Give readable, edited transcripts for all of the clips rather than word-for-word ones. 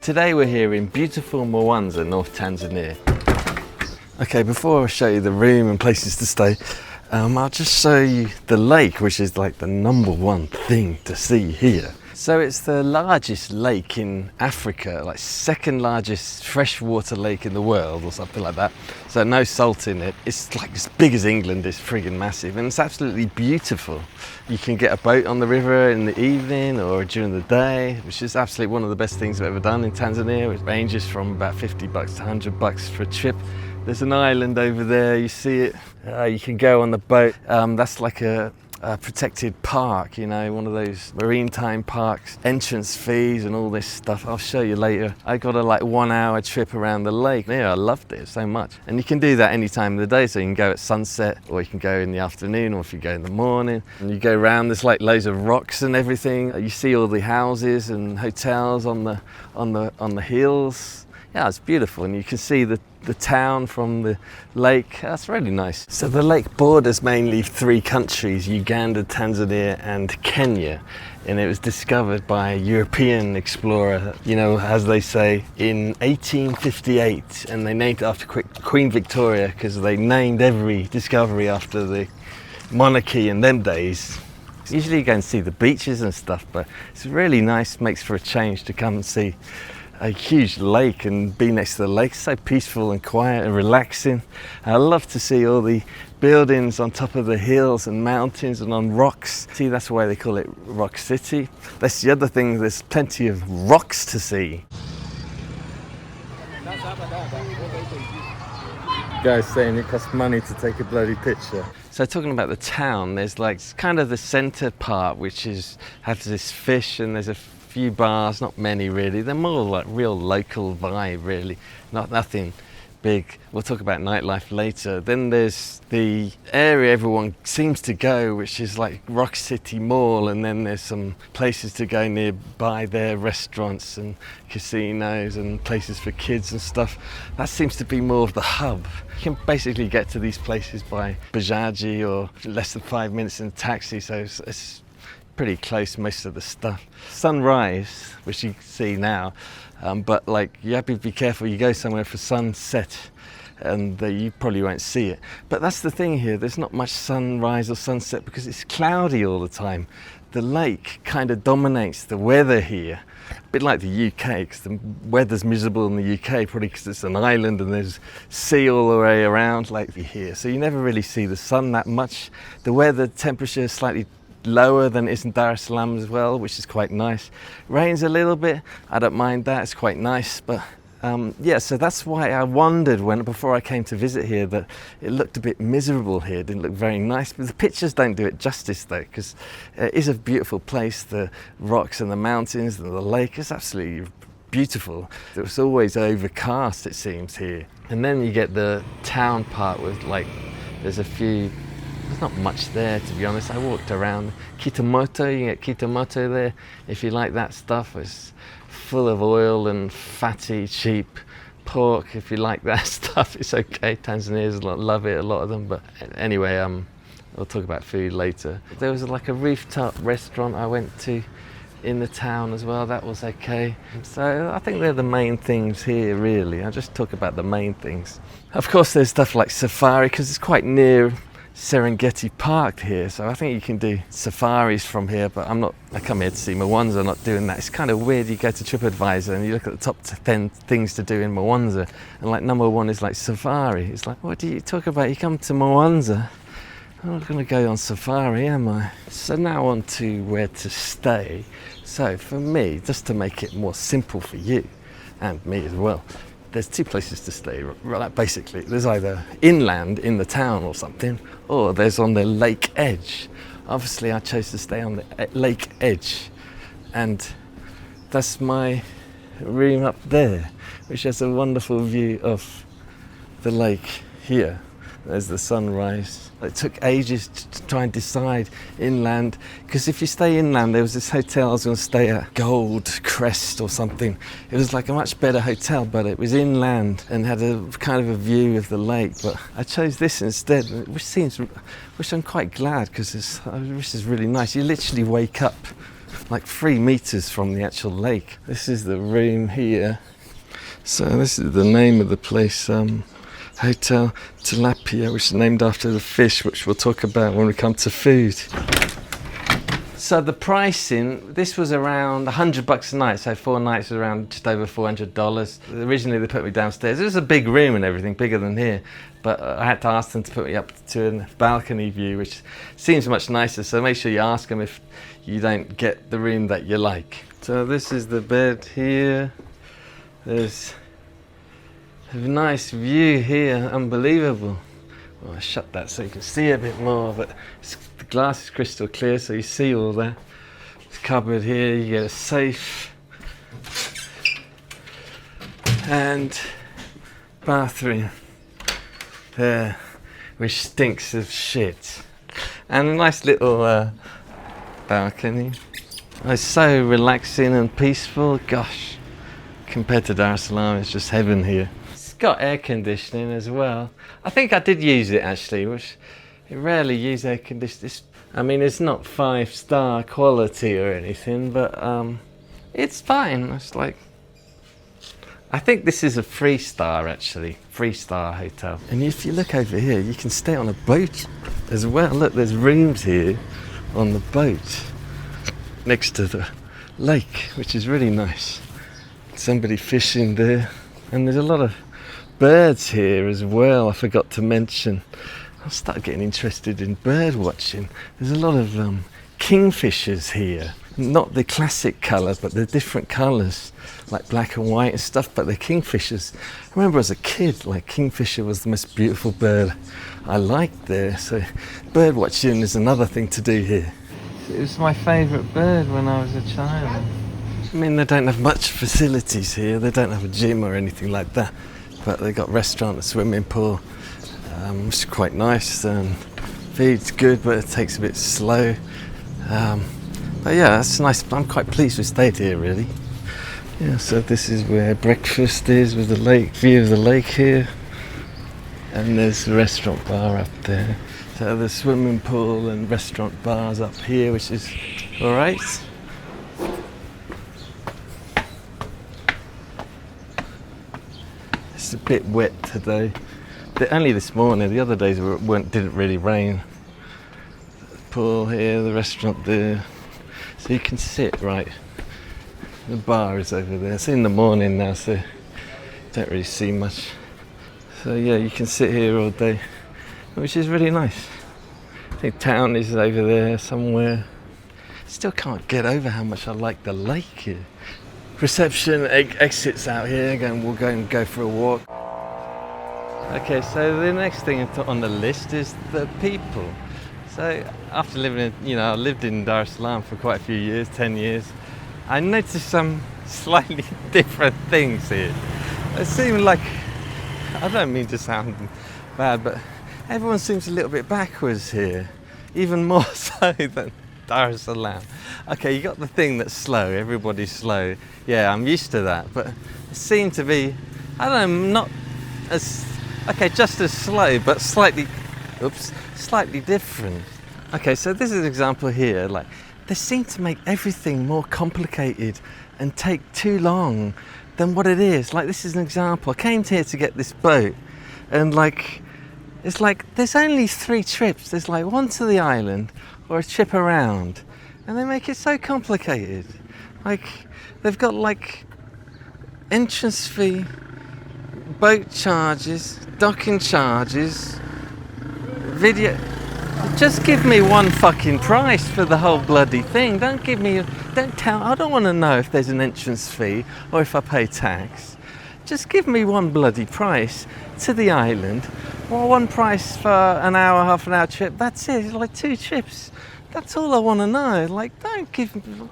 Today we're here in beautiful Mwanza, North Tanzania. Okay, before I show you the room and places to stay, I'll just show you the lake, which is like the #1 thing to see here. So it's the largest lake in Africa, like second largest freshwater lake in the world or something like that. So no salt in it. It's like as big as England, it's friggin' massive, and it's absolutely beautiful. You can get a boat on the river in the evening or during the day, which is absolutely one of the best things I've ever done in Tanzania. It ranges from about $50 to $100 for a trip. There's an island over there, you see it. You can go on the boat. That's like a protected park, you know, one of those maritime parks, entrance fees and all this stuff. I'll show you later. I got a 1 hour trip around the lake. Yeah, I loved it so much. And you can do that any time of the day, so you can go at sunset, or you can go in the afternoon, or if you go in the morning. And you go around, there's like loads of rocks and everything. You see all the houses and hotels on the hills. Yeah, it's beautiful, and you can see the town from the lake. That's really nice. So the lake borders mainly 3 countries, Uganda, Tanzania and Kenya, and it was discovered by a European explorer, you know, as they say, in 1858, and they named it after Queen Victoria because they named every discovery after the monarchy in them days. Usually you go and see the beaches and stuff, but it's really nice, makes for a change to come and see a huge lake and be next to the lake. It's so peaceful and quiet and relaxing. I love to see all the buildings on top of the hills and mountains and on rocks. See, that's why they call it Rock City. That's the other thing, there's plenty of rocks to see. Guys saying it costs money to take a bloody picture. So talking about the town, there's like kind of the center part, which has this fish, and there's a few bars, not many really. They're more like real local vibe really, nothing big. We'll talk about nightlife later. Then there's the area everyone seems to go, which is like Rock City Mall, and then there's some places to go nearby there, restaurants and casinos and places for kids and stuff. That seems to be more of the hub. You can basically get to these places by bajaji or less than 5 minutes in a taxi, so it's pretty close, most of the stuff. Sunrise, which you can see now, but like you have to be careful. You go somewhere for sunset and you probably won't see it. But that's the thing here, there's not much sunrise or sunset because it's cloudy all the time. The lake kind of dominates the weather here, a bit like the UK, because the weather's miserable in the UK, probably because it's an island and there's sea all the way around like here. So you never really see the sun that much. The weather temperature is slightly lower than it is in Dar es Salaam as well, which is quite nice. Rains a little bit, I don't mind that, it's quite nice. But yeah, so that's why I wondered before I came to visit here that it looked a bit miserable here, it didn't look very nice. But the pictures don't do it justice though, because it is a beautiful place. The rocks and the mountains and the lake is absolutely beautiful. It was always overcast, it seems, here. And then you get the town part with there's not much there, to be honest. I walked around. Kitimoto, you can get kitimoto there if you like that stuff. It's full of oil and fatty, cheap pork. If you like that stuff, it's okay. Tanzanians love it, a lot of them. But anyway, we'll talk about food later. There was like a rooftop restaurant I went to in the town as well. That was okay. So I think they're the main things here, really. I'll just talk about the main things. Of course, there's stuff like safari, because it's quite near Serengeti Park here, so I think you can do safaris from here, but I come here to see Mwanza, not doing that. It's kind of weird. You go to TripAdvisor and you look at the top 10 things to do in Mwanza, and like #1 is like safari. It's like, what do you talk about? You come to Mwanza, I'm not going to go on safari, am I? So now on to where to stay. So for me, just to make it more simple for you, and me as well, there's 2 places to stay, right? Basically, there's either inland in the town or something, or there's on the lake edge. Obviously, I chose to stay on the lake edge, and that's my room up there, which has a wonderful view of the lake here. There's the sunrise. It took ages to try and decide inland, because if you stay inland, there was this hotel I was going to stay at, Gold Crest or something. It was like a much better hotel, but it was inland and had a kind of a view of the lake. But I chose this instead, which I'm quite glad, because this is really nice. You literally wake up like 3 meters from the actual lake. This is the room here. So this is the name of the place, Hotel Tilapia, which is named after the fish, which we'll talk about when we come to food. So the pricing, this was around $100 a night, so 4 nights was around just over $400. Originally they put me downstairs. It was a big room and everything, bigger than here, but I had to ask them to put me up to a balcony view, which seems much nicer, so make sure you ask them if you don't get the room that you like. So this is the bed here. There's a nice view here, unbelievable. Well, I shut that so you can see a bit more, but the glass is crystal clear, so you see all that. There's a cupboard here, you get a safe, and bathroom there, which stinks of shit, and a nice little balcony. It's so relaxing and peaceful. Gosh, compared to Dar es Salaam, it's just heaven here. It's got air conditioning as well. I think I did use it actually, which I rarely use air conditioning. I mean, it's not 5-star quality or anything, but it's fine. It's like, I think this is a 3-star actually, 3-star hotel. And if you look over here, you can stay on a boat as well. Look, there's rooms here on the boat next to the lake, which is really nice. Somebody fishing there, and there's a lot of birds here as well. I forgot to mention, I'll start getting interested in bird watching. There's a lot of kingfishers here, not the classic colour, but they're different colours, like black and white and stuff, but they're kingfishers. I remember as a kid, like, kingfisher was the most beautiful bird I liked there, so bird watching is another thing to do here. It was my favourite bird when I was a child. I mean, they don't have much facilities here. They don't have a gym or anything like that, but they got restaurant, a swimming pool, which is quite nice, and food's good, but it takes a bit slow. But yeah, that's nice. I'm quite pleased we stayed here, really. Yeah, so this is where breakfast is, with the lake, view of the lake here, and there's the restaurant bar up there. So the swimming pool and restaurant bars up here, which is all right. It's a bit wet today. Only this morning. The other days didn't really rain. The pool here, the restaurant there. So you can sit right. The bar is over there. It's in the morning now, so you don't really see much. So yeah, you can sit here all day, which is really nice. I think town is over there somewhere. Still can't get over how much I like the lake here. Reception exits out here, we'll go for a walk. Okay, so the next thing on the list is the people. So after living in, I lived in Dar es Salaam for quite a few years, 10 years, I noticed some slightly different things here. It seemed like, I don't mean to sound bad, but everyone seems a little bit backwards here, even more so than Dar es Salaam. Okay, you got the thing that's slow, everybody's slow. Yeah, I'm used to that, but it seemed to be, I don't know, not as, okay, just as slow, but slightly different. Okay, so this is an example here, like, they seem to make everything more complicated and take too long than what it is. Like, this is an example. I came here to get this boat, and like, it's like, there's only 3 trips. There's like one to the island or a trip around, and they make it so complicated. Like, they've got like entrance fee, boat charges, docking charges, video. Just give me one fucking price for the whole bloody thing. Don't tell, I don't want to know if there's an entrance fee or if I pay tax. Just give me one bloody price to the island, or one price for an hour, half an hour trip. That's it. It's like 2 trips. That's all I want to know. Like, don't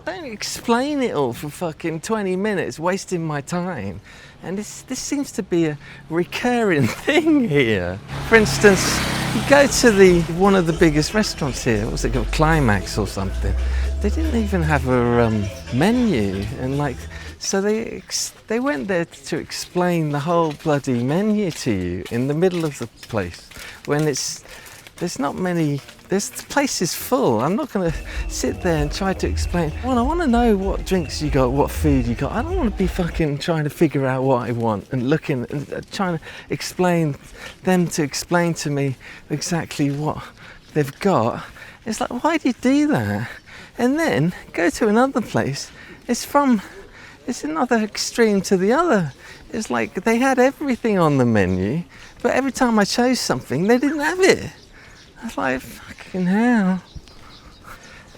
explain it all for fucking 20 minutes, wasting my time. And this seems to be a recurring thing here. For instance, you go to one of the biggest restaurants here. What was it called? Climax or something. They didn't even have a menu, and like, so they went there to explain the whole bloody menu to you in the middle of the place, when there's not many this place is full. I'm not going to sit there and try to explain. Well, I want to know what drinks you got, what food you got. I don't want to be fucking trying to figure out what I want and looking and trying to explain to me exactly what they've got. It's like, why do you do that? And then go to another place. It's another extreme to the other. It's like they had everything on the menu, but every time I chose something, they didn't have it. I was like, fucking hell.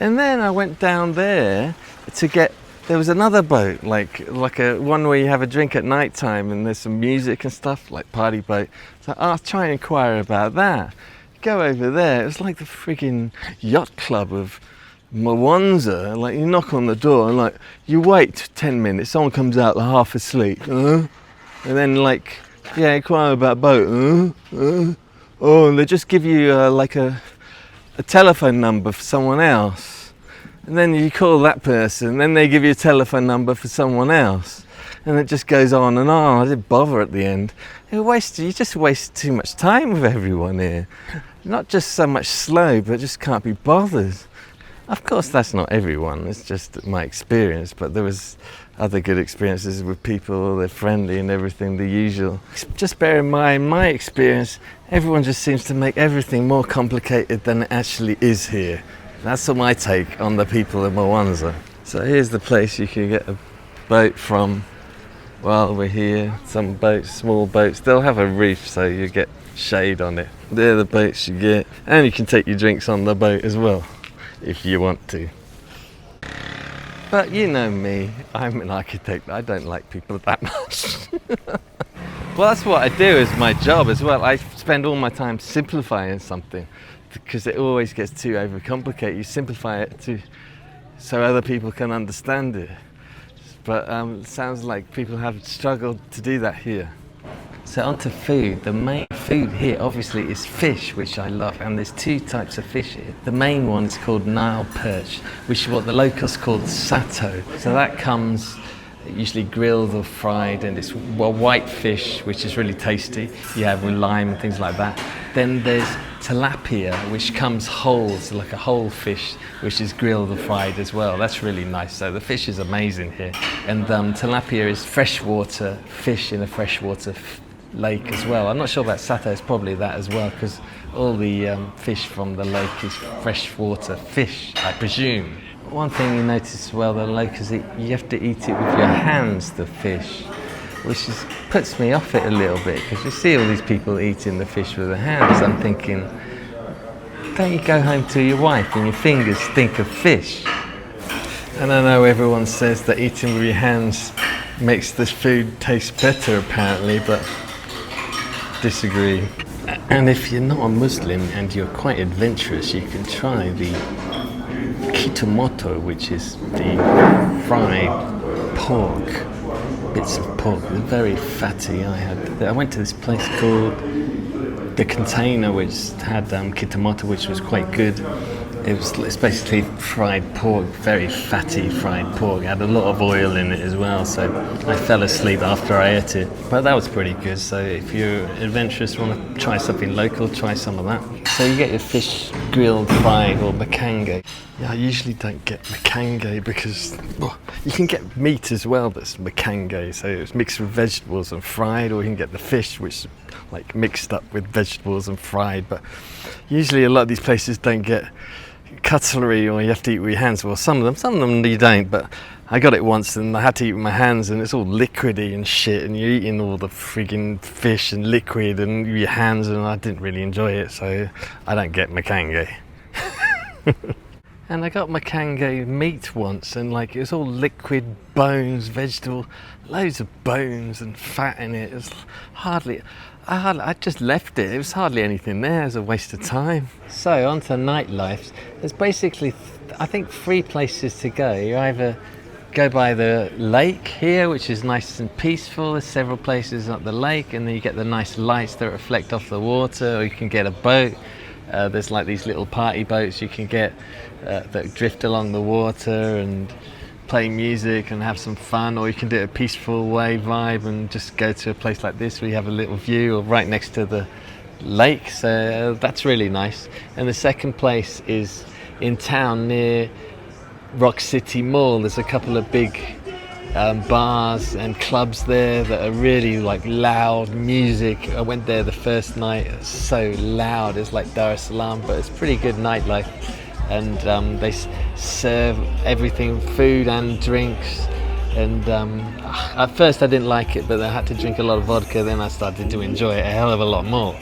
And then I went down there there was another boat, like a one where you have a drink at night time and there's some music and stuff, like party boat. So I'll try and inquire about that. Go over there, it was like the friggin' yacht club of Mwanza. Like, you knock on the door and like, you wait 10 minutes, someone comes out half asleep. And then like, yeah, inquire about boat. Oh, and they just give you like a telephone number for someone else. And then you call that person, then they give you a telephone number for someone else. And it just goes on and on. I didn't bother at the end. You just waste too much time with everyone here. Not just so much slow, but just can't be bothered. Of course, that's not everyone. It's just my experience. But there was other good experiences with people. They're friendly and everything, the usual. Just bear in mind, my experience, everyone just seems to make everything more complicated than it actually is here. That's my take on the people of Mwanza. So here's the place you can get a boat from while we're here. Some boats, small boats, they'll have a reef so you get shade on it. They're the boats you get. And you can take your drinks on the boat as well, if you want to. But you know me, I'm an architect, I don't like people that much. Well, that's what I do as my job as well. I spend all my time simplifying something because it always gets too overcomplicated. You simplify it so other people can understand it. But it sounds like people have struggled to do that here. So onto food. The main food here obviously is fish, which I love, and there's two types of fish here. The main one is called Nile perch, which is what the locals call sato. So that comes usually grilled or fried, and it's white fish, which is really tasty. You have with lime and things like that. Then there's tilapia, which comes whole, so like a whole fish, which is grilled or fried as well. That's really nice. So the fish is amazing here. And tilapia is freshwater fish in a freshwater lake as well. I'm not sure about sato, it's probably that as well, because all the fish from the lake is freshwater fish, I presume. One thing you notice as well, the locals eat, you have to eat it with your hands, the fish, which puts me off it a little bit, because you see all these people eating the fish with their hands. I'm thinking, don't you go home to your wife and your fingers stink of fish? And I know everyone says that eating with your hands makes the food taste better apparently, but disagree. And if you're not a Muslim and you're quite adventurous, you can try the kitimoto, which is the fried pork, bits of pork. They're very fatty. I went to this place called The Container, which had kitimoto, which was quite good. It's basically fried pork, very fatty fried pork. It had a lot of oil in it as well, so I fell asleep after I ate it. But that was pretty good, so if you're adventurous, want to try something local, try some of that. So you get your fish grilled, fried, or makange. Yeah, I usually don't get makange because you can get meat as well that's makange, so it's mixed with vegetables and fried, or you can get the fish which is like mixed up with vegetables and fried. But usually a lot of these places don't get cutlery, or you have to eat with your hands. Well, some of them you don't, but I got it once and I had to eat with my hands, and it's all liquidy and shit, and you're eating all the friggin' fish and liquid and your hands, and I didn't really enjoy it, so I don't get makange. And I got makange meat once, and like it was all liquid bones, vegetable, loads of bones and fat in it. It was I just left it. It was hardly anything there. It was a waste of time. So on to Nightlife. There's basically, I think, 3 places to go. You either go by the lake here, which is nice and peaceful. There's several places up the lake, and then you get the nice lights that reflect off the water, or you can get a boat. There's like these little party boats you can get that drift along the water and play music and have some fun, or you can do it a peaceful way vibe and just go to a place like this where you have a little view, or right next to the lake, so that's really nice. And the second place is in town near Rock City Mall. There's a couple of big bars and clubs there that are really like loud music. I went there the first night. It's so loud, it's like Dar es Salaam, but it's pretty good nightlife. And they serve everything, food and drinks. And at first I didn't like it, but I had to drink a lot of vodka, then I started to enjoy it a hell of a lot more.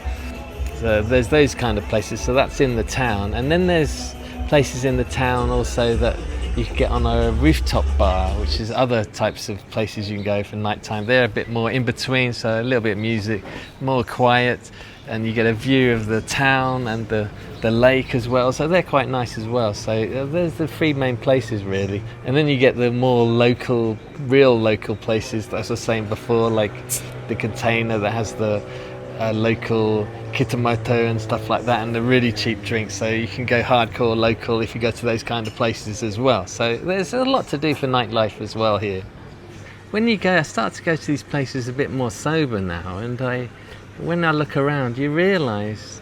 So there's those kind of places, so that's in the town. And then there's places in the town also that you can get on a rooftop bar, which is other types of places you can go for nighttime. They're a bit more in between, so a little bit of music, more quiet, and you get a view of the town and the lake as well, so they're quite nice as well. So there's the three main places really, and then you get the more local, real local places, as I was saying before, like the container that has the local kitimoto and stuff like that, and the really cheap drinks, so you can go hardcore local if you go to those kind of places as well. So there's a lot to do for nightlife as well here. When you go, I start to go to these places a bit more sober now, and when I look around you realise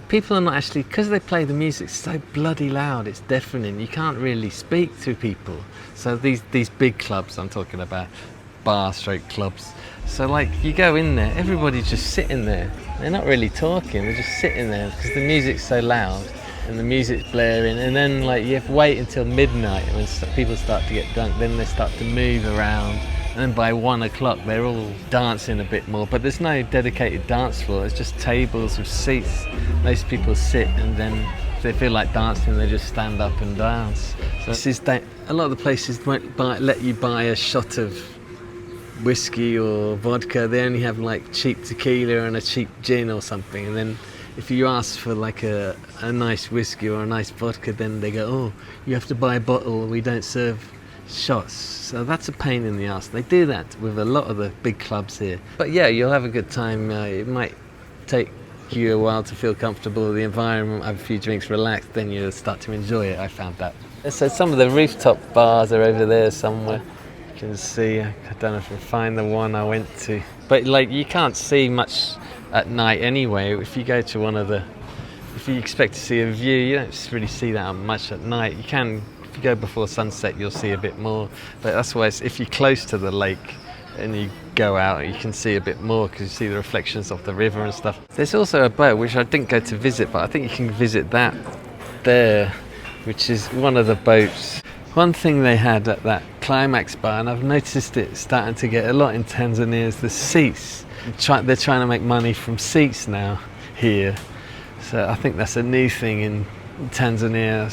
people are not actually, because they play the music so bloody loud, it's deafening, you can't really speak to people. So these big clubs I'm talking about, bar stroke clubs, so like you go in there, everybody's just sitting there, they're not really talking, they're just sitting there because the music's so loud and the music's blaring. And then like you have to wait until midnight when people start to get drunk, then they start to move around, and then by 1 o'clock they're all dancing a bit more, but there's no dedicated dance floor, it's just tables with seats. Most people sit, and then if they feel like dancing they just stand up and dance. So this is a lot of the places won't let you buy a shot of whiskey or vodka. They only have like cheap tequila and a cheap gin or something, and then if you ask for like a nice whiskey or a nice vodka, then they go, oh, you have to buy a bottle, we don't serve shots. So that's a pain in the ass. They do that with a lot of the big clubs here, but yeah, you'll have a good time. It might take you a while to feel comfortable with the environment, have a few drinks, relax, then you'll start to enjoy it. I found that. So some of the rooftop bars are over there somewhere. You can see, I don't know if I can find the one I went to, but like you can't see much at night anyway. If you go to one of the, if you expect to see a view, you don't really see that much at night. You can, if you go before sunset, you'll see a bit more, but that's why if you're close to the lake and you go out, you can see a bit more because you see the reflections of the river and stuff. There's also a boat which I didn't go to visit, but I think you can visit that there, which is one of the boats. One thing they had at that Climax bar, and I've noticed it starting to get a lot in Tanzania, is the seats. They're trying to make money from seats now here. So I think that's a new thing in Tanzania.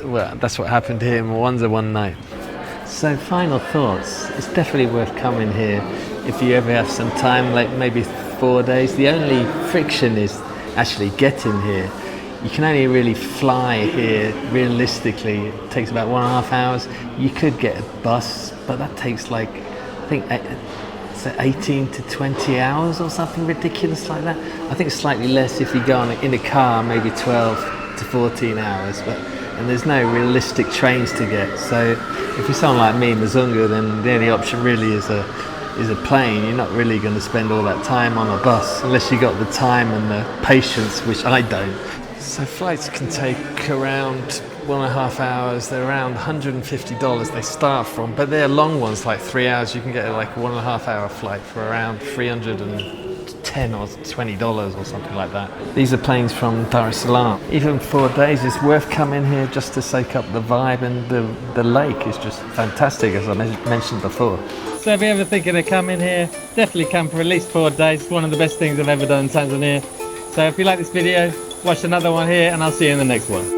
Well, that's what happened here in Mwanza one night. So final thoughts, it's definitely worth coming here if you ever have some time, like maybe 4 days. The only friction is actually getting here. You can only really fly here realistically. It takes about 1.5 hours. You could get a bus, but that takes like, I think, 18 to 20 hours or something ridiculous like that. I think slightly less if you go in a car, maybe 12 to 14 hours. And there's no realistic trains to get. So if you're someone like me, Mzungu, then the only option really is a plane. You're not really going to spend all that time on a bus unless you got the time and the patience, which I don't. So flights can take around 1.5 hours. They're around $150 they start from, but they're long ones, like 3 hours. You can get like a 1.5 hour flight for around $310 or $20 or something like that. These are planes from Dar es Salaam. Even 4 days, it's worth coming here just to soak up the vibe, and the lake is just fantastic, as I mentioned before. So if you're ever thinking of coming here, definitely come for at least 4 days. It's one of the best things I've ever done in Tanzania. So if you like this video, watch another one here, and I'll see you in the next one.